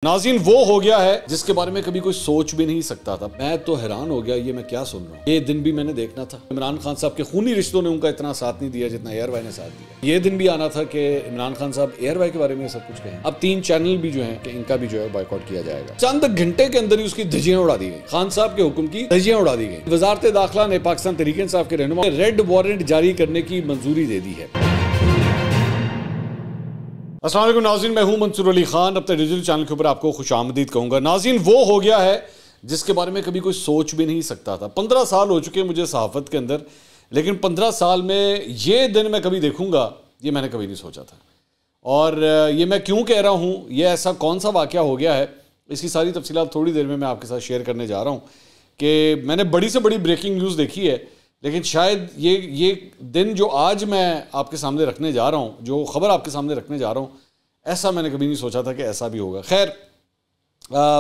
नाज़रीन वो हो गया है जिसके बारे में कभी कोई सोच भी नहीं सकता था। मैं तो हैरान हो गया, ये मैं क्या सुन रहा हूँ। ये दिन भी मैंने देखना था। इमरान खान साहब के खूनी रिश्तों ने उनका इतना साथ नहीं दिया जितना एयरवाई ने साथ दिया। ये दिन भी आना था कि इमरान खान साहब एयरवाई के बारे में सब कुछ कहें। अब 3 चैनल भी जो हैं कि इनका भी जो है बॉयकॉट किया जाएगा। चंद घंटे के अंदर ही उसकी धज्जियां उड़ा दी गई। खान साहब के हुक्म की धज्जियां उड़ा दी गई। वजारत दाखिला ने पाकिस्तान तहरीक इंसाफ के रहनुमा रेड वारंट जारी करने की मंजूरी दे दी है। अस्सलाम वालेकुम नाज़रीन, मैं हूं मंसूर अली खान। अपने डिजिटल चैनल के ऊपर आपको खुशामदीद कहूँगा। नाज़रीन वो हो गया है जिसके बारे में कभी कोई सोच भी नहीं सकता था। 15 साल हो चुके हैं मुझे सहाफ़त के अंदर, लेकिन 15 साल में ये दिन मैं कभी देखूँगा ये मैंने कभी नहीं सोचा था। और ये मैं क्यों कह रहा हूँ, ये ऐसा कौन सा वाक़या हो गया है, इसकी सारी तफसीलात थोड़ी देर में मैं आपके साथ शेयर करने जा रहा हूँ। कि मैंने बड़ी से बड़ी ब्रेकिंग न्यूज़ देखी है, लेकिन शायद ये दिन जो आज मैं आपके सामने रखने जा रहा हूँ, जो ख़बर आपके सामने रखने जा रहा हूँ, ऐसा मैंने कभी नहीं सोचा था कि ऐसा भी होगा। खैर,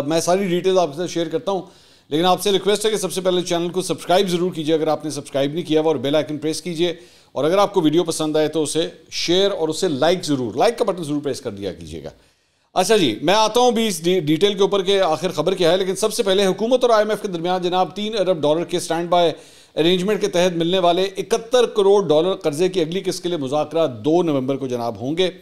मैं सारी डिटेल्स आपके साथ शेयर करता हूँ, लेकिन आपसे रिक्वेस्ट है कि सबसे पहले चैनल को सब्सक्राइब ज़रूर कीजिए अगर आपने सब्सक्राइब नहीं किया हुआ, और बेल आइकन प्रेस कीजिए। और अगर आपको वीडियो पसंद आए तो उसे शेयर और उसे लाइक का बटन ज़रूर प्रेस कर दिया कीजिएगा। अच्छा जी, मैं आता हूँ भी इस डिटेल के ऊपर के आखिर खबर क्या है। लेकिन सबसे पहले हुकूमत और IMF के दरमियान जनाब $3 अरब के स्टैंड बाय अरेंजमेंट के तहत मिलने वाले $71 करोड़ कर्जे की अगली किस्त के लिए मुज़ाकरा 2 नवंबर को जनाब होंगे।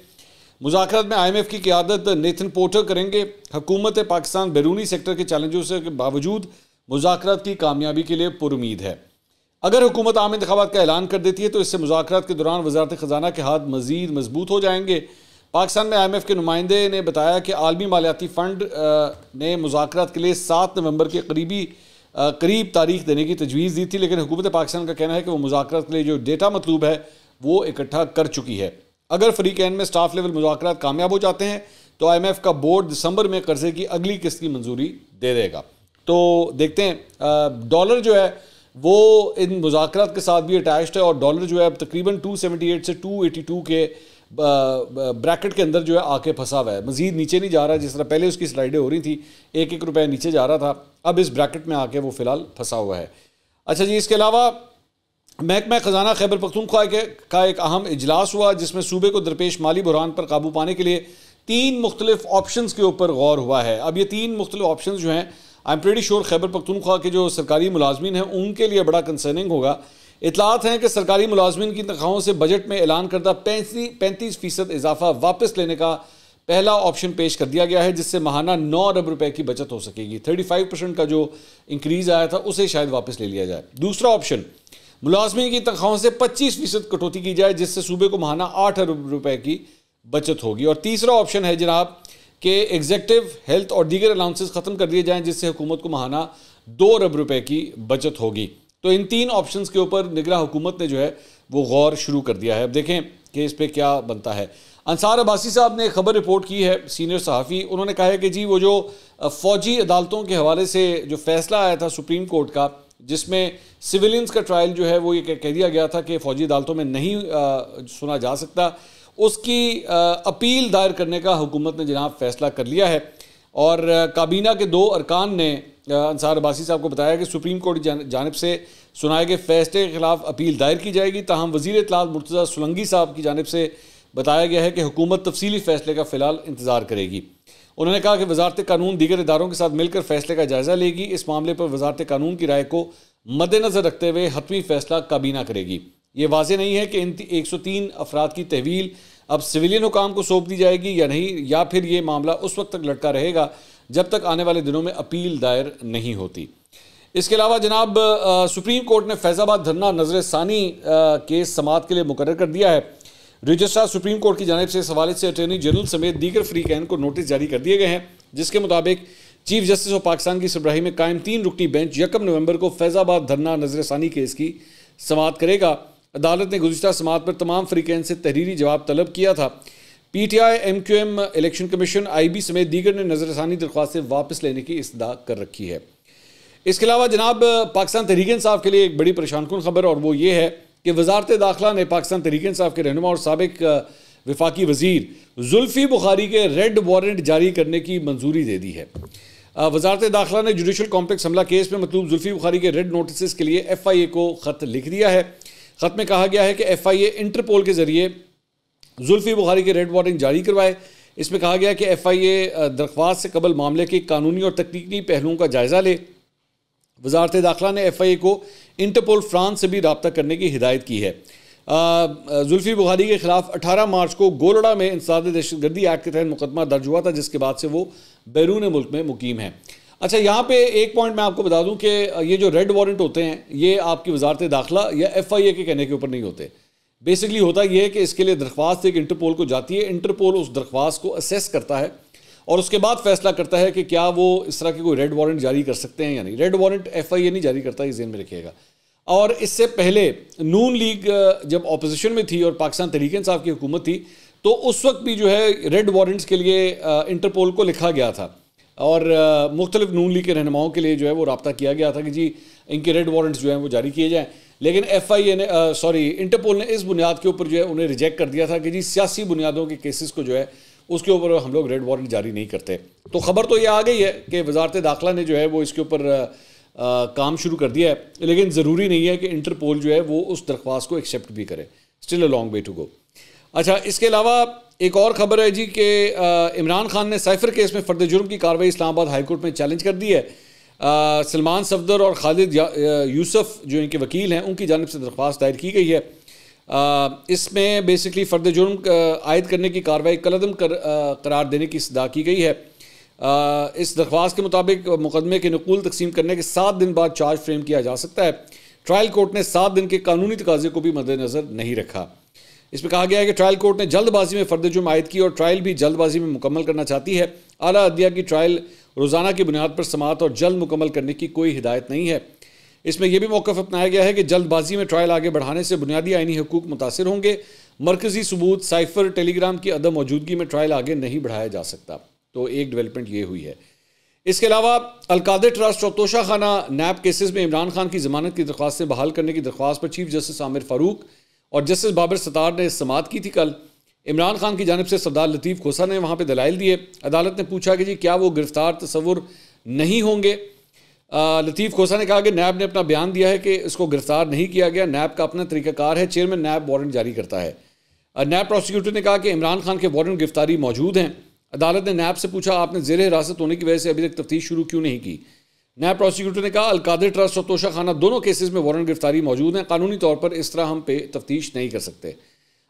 मुज़ाकरात में IMF की क़यादत नेथन पोर्टर करेंगे। हुकूमत पाकिस्तान बैरूनी सेक्टर के चैलेंजों से के बावजूद मुज़ाकरात की कामयाबी के लिए पुरुमीद है। अगर हुकूमत आम इंतखाबात का ऐलान कर देती है तो इससे मुज़ाकरात के दौरान वज़ारत ख़जाना के हाथ मज़ीद मजबूत हो जाएंगे। पाकिस्तान में IMF के नुमाइंदे ने बताया कि आलमी मालियाती फ़ंड ने मुज़ाकरात के लिए 7 नवंबर के करीब तारीख देने की तजवीज़ दी थी, लेकिन हुकूमत पाकिस्तान का कहना है कि वो मुज़ाकरात के लिए जो डेटा मतलूब है वो इकट्ठा कर चुकी है। अगर फ़रीक़ैन में स्टाफ लेवल मुज़ाकरात कामयाब हो जाते हैं तो IMF का बोर्ड दिसंबर में कर्जे की अगली किस्त की मंजूरी दे देगा। तो देखते हैं, डॉलर जो है वो इन मुज़ाकरात के साथ भी अटैच्ड है, और डॉलर जो है अब तकरीबन 278 से 282 के ब्रैकेट के अंदर जो है आके फंसा हुआ है। मज़ीद नीचे नहीं जा रहा, जिस तरह पहले उसकी स्लाइडें हो रही थी, 1-1 रुपये नीचे जा रहा था, अब इस ब्रैकेट में आके वो फ़िलहाल फंसा हुआ है। अच्छा जी, इसके अलावा महकमा ख़जाना खैबर पख्तूनख्वा का एक अहम इजलास हुआ जिसमें सूबे को दरपेश माली बुरहान पर काबू पाने के लिए 3 मुख्तलिफ ऑप्शंस के ऊपर गौर हुआ है। अब ये 3 मुख्तलिफ ऑप्शंस जो हैं, I am pretty sure Khyber Pakhtunkhwa के जो सरकारी मुलाजमीन हैं उनके लिए बड़ा कंसर्निंग होगा। इतलात हैं कि सरकारी मुलाजमीन की तनख्वाहों से बजट में ऐलान करदा 35% इजाफा वापस लेने का पहला ऑप्शन पेश कर दिया गया है, जिससे माहाना 9 अरब रुपए की बचत हो सकेगी। 35% का जो इंक्रीज़ आया था उसे शायद वापस ले लिया जाए। दूसरा ऑप्शन, मुलाजमीन की तनख्वाहों से 25% कटौती की जाए, जिससे सूबे को माहाना 8 अरब रुपए की बचत होगी। और तीसरा ऑप्शन है जनाब कि एग्जेक्टिव, हेल्थ और दीगर अलाउंसेस ख़त्म कर दिए जाएँ, जिससे हुकूमत को माहाना 2 अरब रुपए की बचत होगी। तो इन 3 ऑप्शंस के ऊपर निगरान हुकूमत ने जो है वो गौर शुरू कर दिया है। अब देखें कि इस पर क्या बनता है। अंसार अब्बासी साहब ने खबर रिपोर्ट की है, सीनियर सहाफ़ी। उन्होंने कहा है कि जी वो जो फ़ौजी अदालतों के हवाले से जो फैसला आया था सुप्रीम कोर्ट का, जिसमें सिविलियंस का ट्रायल जो है वो ये कह दिया गया था कि फ़ौजी अदालतों में नहीं सुना जा सकता, उसकी अपील दायर करने का हुकूमत ने जनाब फैसला कर लिया है। और काबीना के 2 अरकान ने अंसार अब्बासी साहब को बताया कि सुप्रीम कोर्ट की जानिब से सुनाए गए फैसले के खिलाफ अपील दायर की जाएगी। ताहम वज़ीर इत्तलात मुर्तज़ा सुलंगी साहब की जानिब से बताया गया है कि हुकूमत तफसीली फ़ैसले का फ़िलहाल इंतज़ार करेगी। उन्होंने कहा कि वज़ारत कानून दीगर इदारों के साथ मिलकर फ़ैसले का जायज़ा लेगी। इस मामले पर वज़ारत कानून की राय को मद्देनज़र रखते हुए हतमी फ़ैसला काबीना करेगी। ये वाज़ेह नहीं है कि इन 103 अफराद की तहवील अब सिविलियन हुकाम को सौंप दी जाएगी या नहीं, या फिर ये मामला उस वक्त तक लटका रहेगा जब तक आने वाले दिनों में अपील दायर नहीं होती। इसके अलावा जनाब सुप्रीम कोर्ट ने फैज़ाबाद धरना नज़रसानी केस समाअत के लिए मुकर्रर कर दिया है। रजिस्ट्रार सुप्रीम कोर्ट की जानिब से इस हवाले से अटॉर्नी जनरल समेत दीगर फ़रीक़ैन को नोटिस जारी कर दिए गए हैं, जिसके मुताबिक चीफ जस्टिस ऑफ पाकिस्तान की सरबराही में कायम 3 रुकनी बेंच 1 नवंबर को फैज़ाबाद धरना नज़रसानी केस की समाअत करेगा। अदालत ने गुज़िश्ता समाअत पर तमाम फ़रीक़ैन से तहरीरी जवाब तलब किया था। PTI, MQM, election commission, IB समेत दीगर ने नज़रसानी दरख्वास्तें वापस लेने की इस्तदा कर रखी है। इसके अलावा जनाब पाकिस्तान तहरीक इंसाफ के लिए एक बड़ी परेशानकुन खबर, और वो ये है कि वज़ारत दाखिला ने पाकिस्तान तहरीक इंसाफ के रहनुमा और साबिक वफाकी वज़ीर जुल्फ़ी बुखारी के रेड वारंट जारी करने की मंजूरी दे दी है। वज़ारत दाखिला ने जुडिशल कॉम्प्लेक्स हमला केस में मतलूब जुल्फ़ी बुखारी के रेड नोटिस के लिए FIA को ख़त लिख दिया है। ख़त में कहा गया है कि FIA इंटरपोल के ज़रिए जुल्फ़ी बुखारी के रेड वारंट जारी करवाए। इसमें कहा गया कि FIA दरख्वास्त से कबल मामले के कानूनी और तकनीकी पहलुओं का जायज़ा ले। वजारत दाखिला ने FIA को इंटरपोल फ्रांस से भी रब्ता करने की हिदायत की है। जुल्फी बुखारी के खिलाफ 18 मार्च को गोलड़ा में इंसदाद दहशतगर्दी एक्ट के तहत मुकदमा दर्ज हुआ था, जिसके बाद से वो बैरून मुल्क में मुकीम है। अच्छा, यहाँ पे एक पॉइंट मैं आपको बता दूं कि ये जो रेड वारंट होते हैं ये आपकी वजारत दाखिला या FIA के कहने के ऊपर नहीं होते। बेसिकली होता यह है कि इसके लिए दरख्वास्त एक इंटरपोल को जाती है, इंटरपोल उस दरख्वास्त को असेस करता है और उसके बाद फैसला करता है कि क्या वो इस तरह के कोई रेड वारंट जारी कर सकते हैं या नहीं। रेड वारंट FIA नहीं जारी करता, ये ज़हन में रखिएगा। और इससे पहले नून लीग जब ऑपोजिशन में थी और पाकिस्तान तहरीक इंसाफ की हुकूमत थी तो उस वक्त भी जो है रेड वारंट्स के लिए इंटरपोल को लिखा गया था और मुख्तलिफ नून लीग के रहनुमाओं के लिए जो है वो रब्ता किया गया था कि जी इनके रेड वारंट्स जो हैं वो जारी किए जाएँ। लेकिन FIA ने इंटरपोल ने इस बुनियाद के ऊपर जो है उन्हें रिजेक्ट कर दिया था कि जी सियासी बुनियादों के केसेस को जो है उसके ऊपर हम लोग रेड वारंट जारी नहीं करते। तो खबर तो ये आ गई है कि वजारत दाखिला ने जो है वो इसके ऊपर काम शुरू कर दिया है, लेकिन ज़रूरी नहीं है कि इंटरपोल जो है वो उस दरख्वास्त को एक्सेप्ट भी करे। Still a long way to go. अच्छा, इसके अलावा एक और ख़बर है जी कि इमरान खान ने साइफर केस में फ़र्द जुर्म की कार्रवाई इस्लामाबाद हाई कोर्ट में चैलेंज कर दी है। सलमान सफदर और खालिद यूसुफ जो इनके वकील हैं उनकी जानिब से दरख्वास्त दायर की गई है। इसमें बेसिकली फ़र्द जुर्म आयद करने की कार्रवाई कलअदम करार देने की सदा की गई है। इस दरख्वास्त के मुताबिक मुकदमे के नकूल तकसीम करने के 7 दिन बाद चार्ज फ्रेम किया जा सकता है। ट्रायल कोर्ट ने 7 दिन के कानूनी तकाजे को भी मद्देनज़र नहीं रखा। इसमें कहा गया है कि ट्रायल कोर्ट ने जल्दबाजी में फ़र्द जुर्म आयद की और ट्रायल भी जल्दबाजी में मुकम्मल करना चाहती है। आला अदलिया की ट्रायल रोज़ाना की बुनियाद पर समाअत और जल्द मुकम्मल करने की कोई हिदायत नहीं है। इसमें यह भी मौक़िफ़ अपनाया गया है कि जल्दबाजी में ट्रायल आगे बढ़ाने से बुनियादी आइनी हकूक़ मुतासिर होंगे। मरकज़ी सबूत साइफर टेलीग्राम की अदम मौजूदगी में ट्रायल आगे नहीं बढ़ाया जा सकता। तो एक डेवलपमेंट ये हुई है। इसके अलावा अलकादर ट्रस्ट और तोशा खाना नैब केसेस में इमरान खान की ज़मानत की दरख्वास्तें बहाल करने की दरख्वास्त पर चीफ जस्टिस आमिर फ़ारूक और जस्टिस बाबर सत्तार ने समाअत की थी। कल इमरान खान की जानिब से सरदार लतीफ़ खोसा ने वहाँ पर दलाइल दिए। अदालत ने पूछा कि जी क्या वो गिरफ्तार तस्वुर नहीं होंगे। लतीफ़ खोसा ने कहा कि नैब ने अपना बयान दिया है कि इसको गिरफ्तार नहीं किया गया। नैब का अपना तरीक़ाकार है, चेयरमैन नैब वारंट जारी करता है। नैब प्रोसिक्यूटर ने कहा कि इमरान खान के वारंट गिरफ्तारी मौजूद हैं। अदालत ने नैब से पूछा आपने ज़ेर हिरासत होने की वजह से अभी तक तफ्तीश शुरू क्यों नहीं की। नैब प्रोसिक्यूटर ने कहा अलकादर ट्रस्ट और तोशा खाना दोनों केसेस में वारंट गिरफ्तारी मौजूद हैं, कानूनी तौर पर इस तरह हम पे तफ्तीश नहीं कर सकते।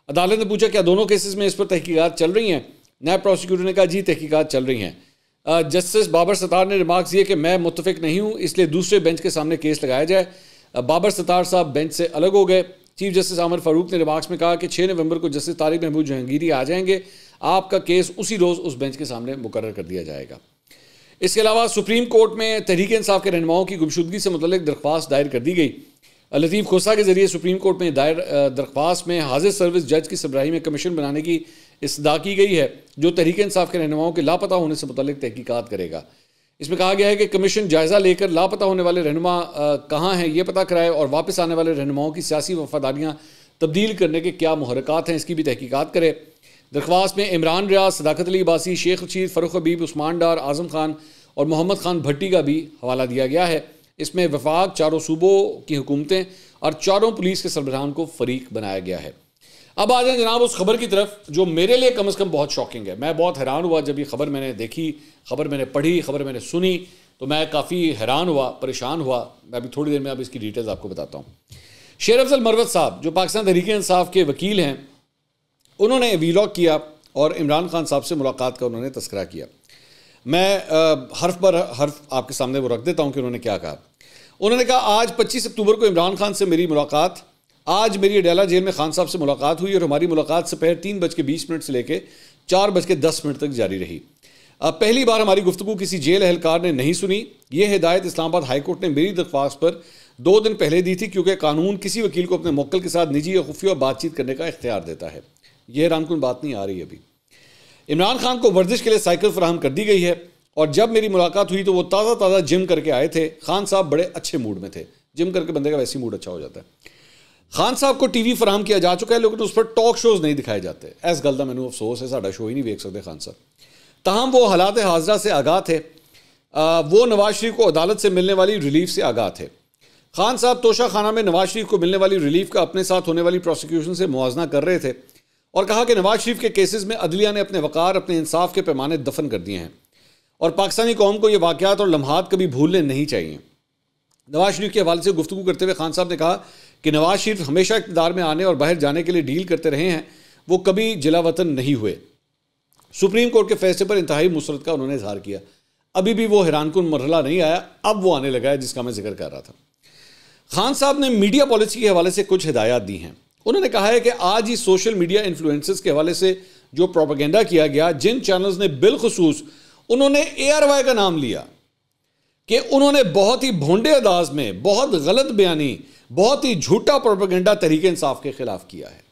अदालत ने पूछा क्या दोनों केसेस में इस पर तहकीकात चल रही हैं। नैब प्रोसिक्यूटर ने कहा जी तहकीकात चल रही हैं। जस्टिस बाबर सत्तार ने रिमार्क्स दिए कि मैं मुत्तफिक नहीं हूँ, इसलिए दूसरे बेंच के सामने केस लगाया जाए। बाबर सत्तार साहब बेंच से अलग हो गए। चीफ जस्टिस आमिर फ़ारूक ने रिमार्क्स में कहा कि 6 नवंबर को जस्टिस तारिक महमूद जहांगीरी आ जाएंगे, आपका केस उसी रोज़ उस बेंच के सामने मुकर्रर कर दिया जाएगा। इसके अलावा सुप्रीम कोर्ट में तहरीक इंसाफ के रहनुमाओं की गुमशुदगी से मुतल्लिक दरख्वास्त दायर कर दी गई। लतीफ़ खोसा के ज़रिए सुप्रीम कोर्ट में दायर दरख्वास्त में हाजिर सर्विस जज की सरबराही में कमीशन बनाने की इस्तदा की गई है जो तहरीक इंसाफ के रहनुमाओं के लापता होने से मुतल्लिक तहकीकात करेगा। इसमें कहा गया है कि कमीशन जायज़ा लेकर लापता होने वाले रहनुमा कहाँ हैं ये पता कराए और वापस आने वाले रहनुमाओं की सियासी वफादारियाँ तब्दील करने के क्या मुहरकात हैं इसकी भी तहकीकात करे। दरख्वास्त में इमरान रियाज, सदाकत अली अब्बासी, शेख रशीद, फ़रूख हबीब, उस्मान डार, आज़म खान और मोहम्मद खान भट्टी का भी हवाला दिया गया है। इसमें वफाक, चारों सूबों की हुकूमतें और चारों पुलिस के सरबराहान को फरीक बनाया गया है। अब आ जाए जनाब उस खबर की तरफ जो मेरे लिए कम अज़ कम बहुत शॉकिंग है। मैं बहुत हैरान हुआ जब ये खबर मैंने देखी, खबर मैंने पढ़ी, खबर मैंने सुनी तो मैं काफ़ी हैरान हुआ, परेशान हुआ। मैं अभी थोड़ी देर में अब इसकी डिटेल्स आपको बताता हूँ। शेर अफजल मरवत साहब जो पाकिस्तान तहरीक इंसाफ के वकील हैं, उन्होंने वीलॉग किया और इमरान खान साहब से मुलाकात का उन्होंने तस्करा किया। मैं हर्फ पर हर्फ आपके सामने वो रख देता हूँ कि उन्होंने क्या कहा। उन्होंने कहा आज 25 अक्टूबर को इमरान खान से मेरी मुलाकात, आज मेरी अडेला जेल में खान साहब से मुलाकात हुई और हमारी मुलाकात दोपहर 3:20 से लेकर 4:10 तक जारी रही। पहली बार हमारी गुफ्तगू किसी जेल एहलकार ने नहीं सुनी। ये हिदायत इस्लामाबाद हाई कोर्ट ने मेरी दरख्वास्त पर 2 दिन पहले दी थी क्योंकि कानून किसी वकील को अपने मुवक्किल के साथ निजी या खुफिया बातचीत करने का इख्तियार देता है। यह हैरानकुन बात नहीं आ रही अभी। इमरान खान को वर्जिश के लिए साइकिल फराहम कर दी गई है और जब मेरी मुलाकात हुई तो वो ताज़ा जिम करके आए थे। खान साहब बड़े अच्छे मूड में थे, जिम करके बंदे का वैसे ही मूड अच्छा हो जाता है। खान साहब को टीवी फराहम किया जा चुका है लेकिन उस पर टॉक शोज़ नहीं दिखाए जाते। इस गल का मैनू अफसोस है, साडा शो ही नहीं देख सकते खान साहब। तहम वो हालात हाजरा से आगाह थे। वो नवाज शरीफ को अदालत से मिलने वाली रिलीफ से आगाह थे। खान साहब तोशा खाना में नवाज शरीफ को मिलने वाली रिलीफ का अपने साथ होने वाली प्रोसिक्यूशन से मुआवजा कर रहे थे और कहा कि नवाज शरीफ के केसेस में अदलिया ने अपने वकार, अपने इंसाफ के पैमाने दफन कर दिए हैं और पाकिस्तानी कौम को ये वाक़यात और लम्हात कभी भूलने नहीं चाहिए। नवाज शरीफ के हवाले से गुफ्तगू करते हुए खान साहब ने कहा कि नवाज शरीफ हमेशा इक़्तिदार में आने और बाहर जाने के लिए डील करते रहे हैं, वो कभी जिला वतन नहीं हुए। सुप्रीम कोर्ट के फैसले पर इंतहाई मुसरत का उन्होंने इजहार किया। अभी भी वो हैरानकुन मरहला नहीं आया, अब वो आने लगा है जिसका मैं जिक्र कर रहा था। खान साहब ने मीडिया पॉलिसी के हवाले से कुछ हिदायत दी हैं। उन्होंने कहा है कि आज ही सोशल मीडिया इन्फ्लुएंसर्स के हवाले से जो प्रोपेगेंडा किया गया, जिन चैनल्स ने बिलखुसूस उन्होंने ARY का नाम लिया कि उन्होंने बहुत ही भोंडे अंदाज में, बहुत गलत बयानी, बहुत ही झूठा प्रोपेगेंडा तहरीक इंसाफ के खिलाफ किया है।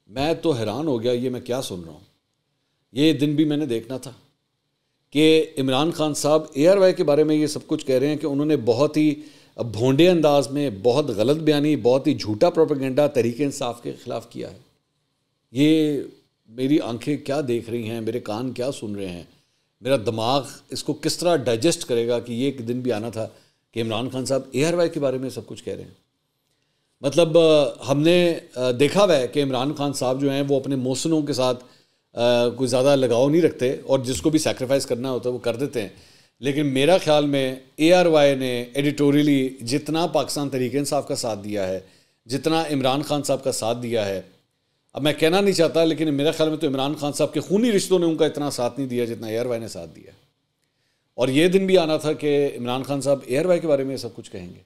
मैं तो हैरान हो गया, ये मैं क्या सुन रहा हूँ। ये दिन भी मैंने देखना था कि इमरान खान साहब ARY के बारे में ये सब कुछ कह रहे हैं कि उन्होंने बहुत ही भोंडे अंदाज में, बहुत गलत बयानी, बहुत ही झूठा प्रोपेगेंडा तहरीक इंसाफ के खिलाफ किया है। ये मेरी आंखें क्या देख रही हैं, मेरे कान क्या सुन रहे हैं, मेरा दिमाग इसको किस तरह डाइजेस्ट करेगा कि ये एक दिन भी आना था कि इमरान खान साहब ARY के बारे में सब कुछ कह रहे हैं। मतलब हमने देखा हुआ है कि इमरान खान साहब जो हैं वो अपने मौसनों के साथ कोई ज़्यादा लगाव नहीं रखते और जिसको भी सैक्रिफाइस करना होता है वो कर देते हैं। लेकिन मेरा ख्याल में ARY ने एडिटोरियली जितना पाकिस्तान तहरीक इंसाफ का साथ दिया है, जितना इमरान खान साहब का साथ दिया है, अब मैं कहना नहीं चाहता लेकिन मेरा ख्याल में तो इमरान खान साहब के खूनी रिश्तों ने उनका इतना साथ नहीं दिया जितना ARY ने साथ दिया। और ये दिन भी आना था कि इमरान खान साहब ARY के बारे में सब कुछ कहेंगे।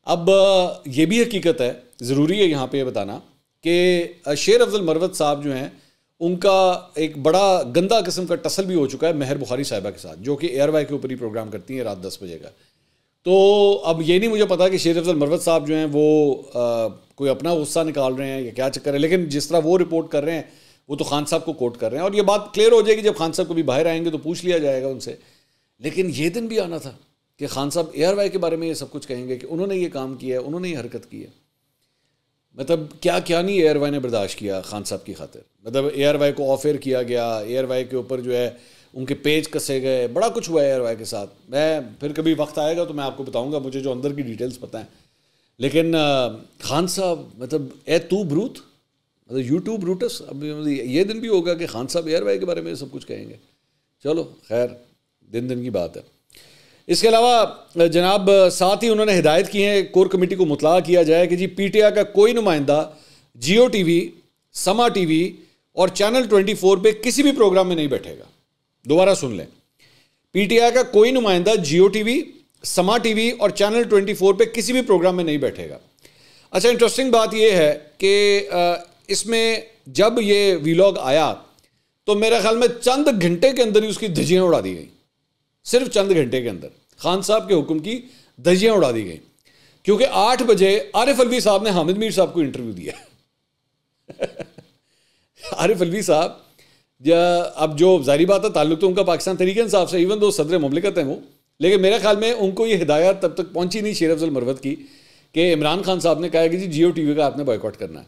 अब ये भी हकीकत है, ज़रूरी है यहाँ पे बताना कि शेर अफजल मरवत साहब जो हैं उनका एक बड़ा गंदा किस्म का टसल भी हो चुका है महर बुखारी साहिबा के साथ, जो कि ARY के ऊपर ही प्रोग्राम करती हैं रात 10 बजे का। तो अब ये नहीं मुझे पता कि शेर अफजल मरवत साहब जो हैं वो कोई अपना गुस्सा निकाल रहे हैं या क्या चक्कर है, लेकिन जिस तरह वो रिपोर्ट कर रहे हैं वो तो खान साहब को कोट कर रहे हैं और ये बात क्लियर हो जाएगी जब खान साहब कभी बाहर आएंगे तो पूछ लिया जाएगा उनसे। लेकिन ये दिन भी आना था कि खान साहब ARY के बारे में ये सब कुछ कहेंगे कि उन्होंने ये काम किया है, उन्होंने ये हरकत की है। मतलब क्या क्या नहीं ARY ने बर्दाश्त किया खान साहब की खातिर। मतलब ARY को ऑफेयर किया गया, ARY के ऊपर जो है उनके पेज कसे गए, बड़ा कुछ हुआ है ARY के साथ। मैं फिर कभी वक्त आएगा तो मैं आपको बताऊंगा, मुझे जो अंदर की डिटेल्स पता है। लेकिन खान साहब मतलब ए तू ब्रूथ, मतलब यू टू ब्रूटस। अब ये दिन भी होगा कि खान साहब ARY के बारे में सब कुछ कहेंगे। चलो खैर, दिन दिन की बात है। इसके अलावा जनाब साथ ही उन्होंने हिदायत की है कोर कमेटी को मुतला किया जाए कि जी PTI का कोई नुमाइंदा Jio TV, समा TV और चैनल 24 पे किसी भी प्रोग्राम में नहीं बैठेगा। दोबारा सुन लें, PTI का कोई नुमाइंदा Jio TV, समा TV और चैनल 24 पे किसी भी प्रोग्राम में नहीं बैठेगा। अच्छा, इंटरेस्टिंग बात यह है कि इसमें जब ये वीलॉग आया तो मेरे ख्याल में चंद घंटे के अंदर ही उसकी धज्जियाँ उड़ा दी गई। सिर्फ चंद घंटे के अंदर खान साहब के हुक्म की धज्जियाँ उड़ा दी गई, क्योंकि 8 बजे आरिफ अलवी साहब ने हामिद मीर साहब को इंटरव्यू दिया। आरिफ अलवी साहब अब जो जाहिर बात है ताल्लुक तो उनका पाकिस्तान तहरीक इंसाफ से, इवन दो सदर मुमलिकत हैं वो, लेकिन मेरे ख्याल में उनको ये हिदायत तब तक पहुंची नहीं शेर अफजल मरवत की कि इमरान खान साहब ने कहा कि जी Jio TV का आपने बॉयकॉट करना है।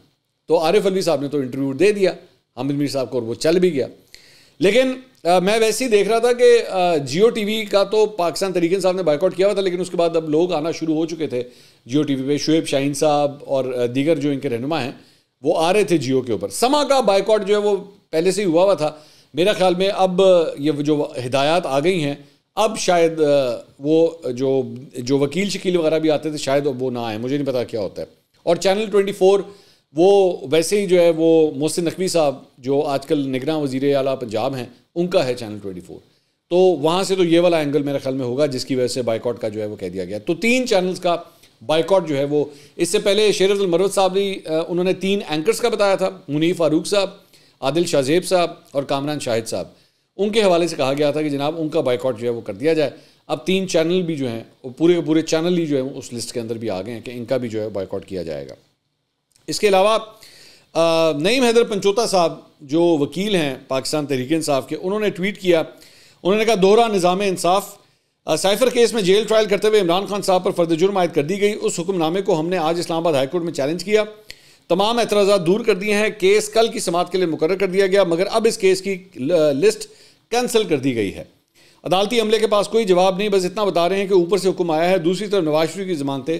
तो आरिफ अलवी साहब ने तो इंटरव्यू दे दिया हामिद मीर साहब को और वो चल भी गया। लेकिन मैं वैसे ही देख रहा था कि Jio TV का तो पाकिस्तान तहरीक इंसाफ ने बायकॉट किया हुआ था, लेकिन उसके बाद अब लोग आना शुरू हो चुके थे Jio TV पे। शुएब शाहीन साहब और दीगर जो इनके रहनुमा हैं वो आ रहे थे Jio के ऊपर। समा का बायकॉट जो है वो पहले से ही हुआ था। मेरा ख्याल में अब ये जो हिदायत आ गई हैं, अब शायद वो जो वकील शकील वगैरह भी आते थे शायद वो ना आए, मुझे नहीं पता क्या होता है। और चैनल 24 वो वैसे ही जो है वो मोहसिन नकवी साहब जो आजकल निगरान वज़ीर आला पंजाब हैं, उनका है चैनल 24। तो वहाँ से तो ये वाला एंगल मेरे ख्याल में होगा जिसकी वजह से बाइकआउट का जो है वो कह दिया गया। तो 3 चैनल्स का बाइकआउट जो है वो, इससे पहले शेर अफजल मरवत साहब ने उन्होंने 3 एंकर्स का बताया था, मुनीफ फारूक साहब, आदिल शाहजेब साहब और कामरान शाहिद साहब। उनके हवाले से कहा गया था कि जनाब उनका बाइकआउट जो है वो कर दिया जाए। अब 3 चैनल भी जो हैं वो पूरे के पूरे चैनल ही जो है उस लिस्ट के अंदर भी आ गए हैं कि इनका भी जो है बाइकआउट किया जाएगा। इसके अलावा नईम हैदर पंचोता साहब जो वकील हैं पाकिस्तान तहरीक इंसाफ के, उन्होंने ट्वीट किया। उन्होंने कहा दोहरा निज़ाम इंसाफ, साइफर केस में जेल ट्रायल करते हुए इमरान खान साहब पर फर्द जुर्म आयद कर दी गई। उस हुक्मनामे को हमने आज इस्लामाबाद हाई कोर्ट में चैलेंज किया, तमाम एतराज़ात दूर कर दिए हैं। केस कल की समाअत के लिए मुकर्रर कर दिया गया, मगर अब इस केस की लिस्ट कैंसिल कर दी गई है। अदालती अमले के पास कोई जवाब नहीं, बस इतना बता रहे हैं कि ऊपर से हुक्म आया है। दूसरी तरफ नवाज शरीफ की ज़मानतें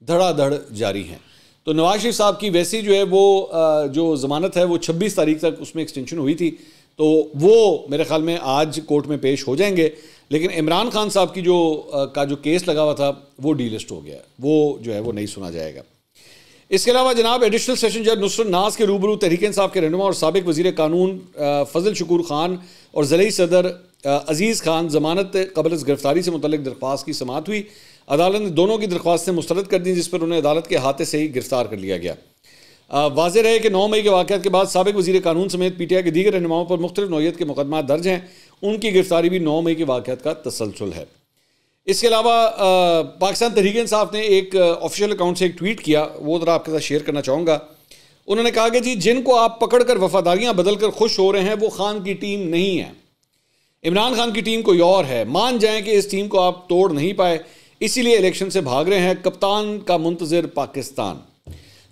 धड़ाधड़ जारी हैं। तो नवाज शरीफ साहब की वैसी जो है वो जो ज़मानत है वो 26 तारीख तक उसमें एक्सटेंशन हुई थी, तो वो मेरे ख्याल में आज कोर्ट में पेश हो जाएंगे। लेकिन इमरान खान साहब की जो केस लगा हुआ था वो डीलिस्ट हो गया, वो जो है वो नहीं सुना जाएगा। इसके अलावा जनाब एडिशनल सेशन जज नुसरत नाज के रूबरू तहरीक इंसाफ के रहनुमा और साबिक वज़ीर कानून फजल शकूर खान और ज़िलई सदर अजीज़ खान ज़मानत कबल गिरफ्तारी से मुतल्लिक दरख्वास्त की समाअत हुई। अदालत ने दोनों की दरख्वास्तें मुस्तरद कर दी, जिस पर उन्हें अदालत के हाथे से ही गिरफ्तार कर लिया गया। वाज़ेह रहे कि 9 मई के वाक़यात के बाद साबिक वज़ीर कानून समेत PTI के दीगर रहनुमाओं पर मुख्तलिफ नौइयत के मुकदमा दर्ज हैं। उनकी गिरफ्तारी भी 9 मई के वाक़यात का तसलसल है। इसके अलावा पाकिस्तान तहरीक इंसाफ ने एक ऑफिशियल अकाउंट से एक ट्वीट किया, वो ज़रा आपके साथ शेयर करना चाहूँगा। उन्होंने कहा कि जी जिनको आप पकड़ कर वफादारियाँ बदल कर खुश हो रहे हैं वो खान की टीम नहीं है, इमरान खान की टीम कोई और है। मान जाएं कि इस टीम को आप तोड़ नहीं पाए, इसीलिए इलेक्शन से भाग रहे हैं। कप्तान का मुंतज़िर पाकिस्तान।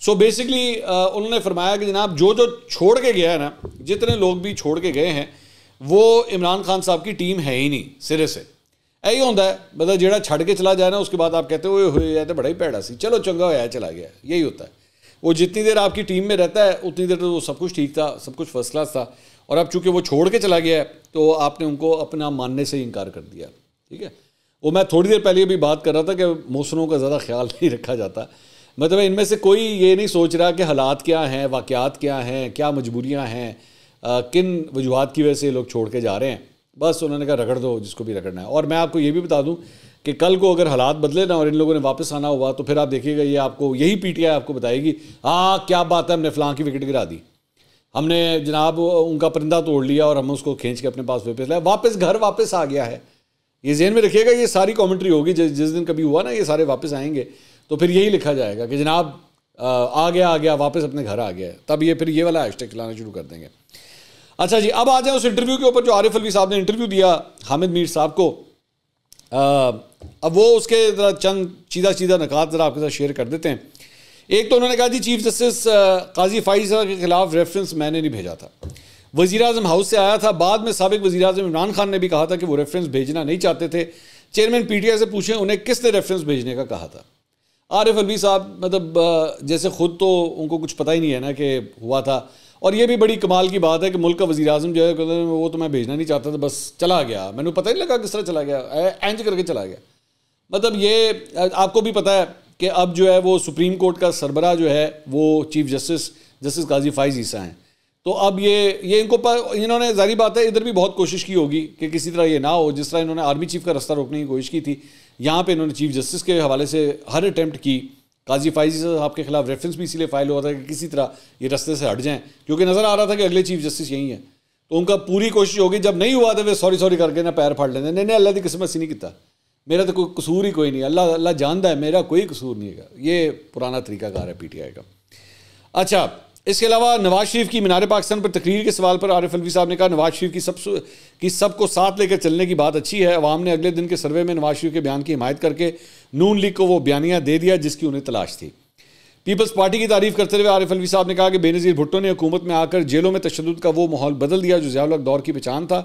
सो बेसिकली उन्होंने फरमाया कि जनाब जो छोड़ के गया है ना, जितने लोग भी छोड़ के गए हैं वो इमरान खान साहब की टीम है ही नहीं सिरे से। यही होता है, मतलब जेड़ा छड़ के चला जाए ना उसके बाद आप कहते हो ये तो बड़ा ही भैड़ा सी, चलो चंगा होया चला गया। यही होता है, वो जितनी देर आपकी टीम में रहता है उतनी देर तो सब कुछ ठीक था, सब कुछ फर्स्ट क्लास था, और अब चूंकि वो छोड़ के चला गया है तो आपने उनको अपना मानने से इनकार कर दिया। ठीक है, वो मैं थोड़ी देर पहले भी बात कर रहा था कि मौसमों का ज़्यादा ख्याल नहीं रखा जाता। मतलब इनमें से कोई ये नहीं सोच रहा कि हालात क्या हैं, वाक़यात क्या हैं, क्या मजबूरियाँ हैं, किन वजूहात की वजह से लोग छोड़ के जा रहे हैं। बस उन्होंने कहा रगड़ दो जिसको भी रगड़ना है। और मैं आपको ये भी बता दूं कि कल को अगर हालात बदले ना और इन लोगों ने वापस आना हुआ तो फिर आप देखिएगा ये आपको यही PTI आपको बताएगी, हाँ क्या बात है, हमने फलां की विकेट गिरा दी, हमने जनाब उनका परिंदा तोड़ लिया और हम उसको खींच के अपने पास वापस लाया, वापस घर वापस आ गया है। ये ज़हन में रखिएगा, ये सारी कॉमेंट्री होगी जिस दिन कभी हुआ ना ये सारे वापस आएंगे तो फिर यही लिखा जाएगा कि जनाब आ गया वापस अपने घर आ गया। तब ये फिर ये वाला हैशटैग चलाना शुरू कर देंगे। अच्छा जी, अब आ जाए उस इंटरव्यू के ऊपर जो आरिफ अलवी साहब ने इंटरव्यू दिया हामिद मीर साहब को। अब वो उसके ज़रा चंद सीधा नकात ज़रा आपके साथ शेयर कर देते हैं। एक तो उन्होंने कहा जी चीफ जस्टिस काजी फाइज के खिलाफ रेफरेंस मैंने नहीं भेजा था, वज़ीर आज़म हाउस से आया था। बाद में साबिक वज़ीर आज़म इमरान खान ने भी कहा था कि वो रेफरेंस भेजना नहीं चाहते थे। चेयरमैन PTI से पूछें उन्हें किसने रेफरेंस भेजने का कहा था। आरिफ अलवी साहब मतलब जैसे खुद तो उनको कुछ पता ही नहीं है ना कि हुआ था। और ये भी बड़ी कमाल की बात है कि मुल्क का वज़ीर आज़म जो है वो तो मैं भेजना नहीं चाहता था, बस चला गया, मैंने पता ही नहीं लगा किस तरह चला गया, एंज करके चला गया। मतलब ये आपको भी पता है कि अब जो है वो सुप्रीम कोर्ट का सरबराह जो है वो चीफ जस्टिस काजी फाइज ईसा हैं। तो अब ये इन्होंने ज़ाहिर बात है इधर भी बहुत कोशिश की होगी कि किसी तरह ये ना हो, जिस तरह इन्होंने आर्मी चीफ का रास्ता रोकने की कोशिश की थी, यहाँ पे इन्होंने चीफ जस्टिस के हवाले से हर अटैम्प्ट की। काजी फाइज साहब के खिलाफ रेफरेंस भी इसीलिए फाइल हुआ था कि किसी तरह ये रास्ते से हट जाएं, क्योंकि नज़र आ रहा था कि अगले चीफ जस्टिस यही है। तो उनका पूरी कोशिश होगी, जब नहीं हुआ तो वे सॉरी करके ना पैर फाड़ लेंगे, नहीं अल्लाह की किस्मत से नहीं किया, मेरा तो कोई कसूर ही कोई नहीं, अल्लाह जानता है मेरा कोई कसूर नहीं है। ये पुराना तरीकाकार है PTI का। अच्छा, इसके अलावा नवाज शरीफ की मीनार पाकिस्तान पर तकरीर के सवाल पर आरिफ अलवी साहब ने कहा नवाज शरीफ की सबको साथ लेकर चलने की बात अच्छी है। अवाम ने अगले दिन के सर्वे में नवाज शरीफ के बयान की हिमायत करके नून लीग को वो बयानिया दे दिया जिसकी उन्हें तलाश थी। पीपल्स पार्टी की तारीफ करते हुए आरिफ अलवी साहब ने कहा कि बेनज़ीर भुट्टो ने हुकूमत में आकर जेलों में तशद्दुद का वो माहौल बदल दिया जो ज़िया-उल-हक दौर की पहचान था।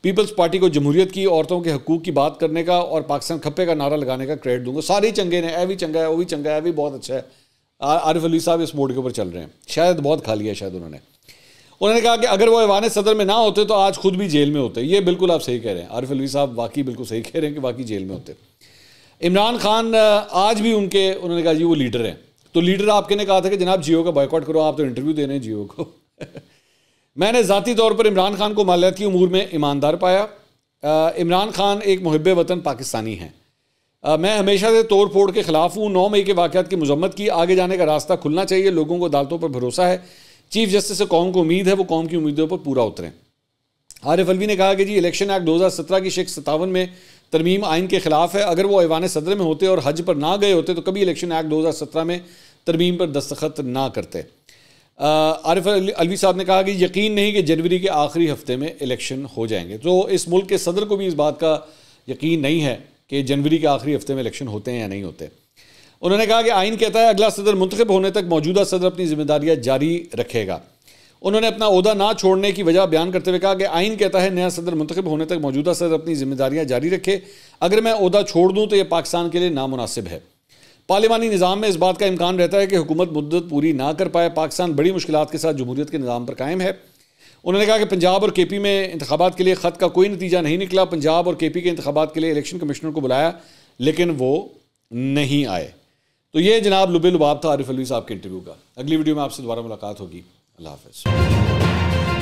पीपल्स पार्टी को जमहूरियत की, औरतों के हकूक़ की बात करने का और पाकिस्तान खप्पे का नारा लगाने का क्रेडिट दूंगा। सारे ही चंगे ने, ए भी चंगा है, वो भी चंगा है, भी बहुत अच्छा है। आरिफ अलवी साहब इस मोड के ऊपर चल रहे हैं, शायद बहुत खा लिया शायद उन्होंने कहा कि अगर वो ऐवान सदर में ना होते तो आज खुद भी जेल में होते। ये बिल्कुल आप सही कह रहे हैं, आरिफ अलवी साहब वाकई बिल्कुल सही कह रहे हैं कि वाकई जेल में होते। इमरान खान आज भी उन्होंने कहा जी वो लीडर हैं, तो लीडर आपके ने कहा था कि जनाब जियो का बॉयकॉट करो, आप तो इंटरव्यू दे रहे हैं जियो को। मैंने ज़ाती तौर पर इमरान खान को मालियाती उमूर में ईमानदार पाया। इमरान खान एक मुहिब्बे वतन पाकिस्तानी हैं। मैं हमेशा से तोड़ फोड़ के ख़िलाफ़ हूँ। 9 मई के वाक़यात की मज़म्मत की, आगे जाने का रास्ता खुलना चाहिए, लोगों को अदालतों पर भरोसा है। चीफ जस्टिस से कौम को उम्मीद है वो कौम की उम्मीदों पर पूरा उतरें। आरिफ अलवी ने कहा कि जी इलेक्शन एक्ट 2017 की शेख 57 में तरमीम आइन के ख़िलाफ़ है। अगर वो ऐवान सदर में होते और हज पर ना गए होते तो कभी इलेक्शन एक्ट 2017 में तरमीम पर दस्तखत ना करते। आरिफ अलवी साहब ने कहा कि यकीन नहीं कि जनवरी के आखिरी हफ्ते में इलेक्शन हो जाएंगे। तो इस मुल्क के सदर को भी इस बात का यकीन नहीं है कि जनवरी के आखिरी हफ्ते में इलेक्शन होते हैं या नहीं होते। उन्होंने कहा कि आइन कहता है अगला सदर मुंतखब होने तक मौजूदा सदर अपनी जिम्मेदारियां जारी रखेगा। उन्होंने अपना ओहदा ना छोड़ने की वजह बयान करते हुए कहा कि आइन कहता है नया सदर मुंतखब होने तक मौजूदा सदर अपनी जिम्मेदारियां जारी रखे। अगर मैं ओहदा छोड़ दूँ तो यह पाकिस्तान के लिए नामुनासिब है। पार्लिमानी निज़ाम में इस बात का इम्कान रहता है कि हुकूमत मुद्दत पूरी ना कर पाए। पाकिस्तान बड़ी मुश्किलात के साथ जमहूरियत के निज़ाम पर कायम है। उन्होंने कहा कि पंजाब और KP में इंतखाबात के लिए ख़त का कोई नतीजा नहीं निकला। पंजाब और KP के इंतखाबात के लिए इलेक्शन कमिश्नर को बुलाया लेकिन वो नहीं आए। तो ये जनाब लुबे लुबाब था आरिफ अलवी साहब के इंटरव्यू का। अगली वीडियो में आपसे दोबारा मुलाकात होगी। अल्लाह हाफ़िज़।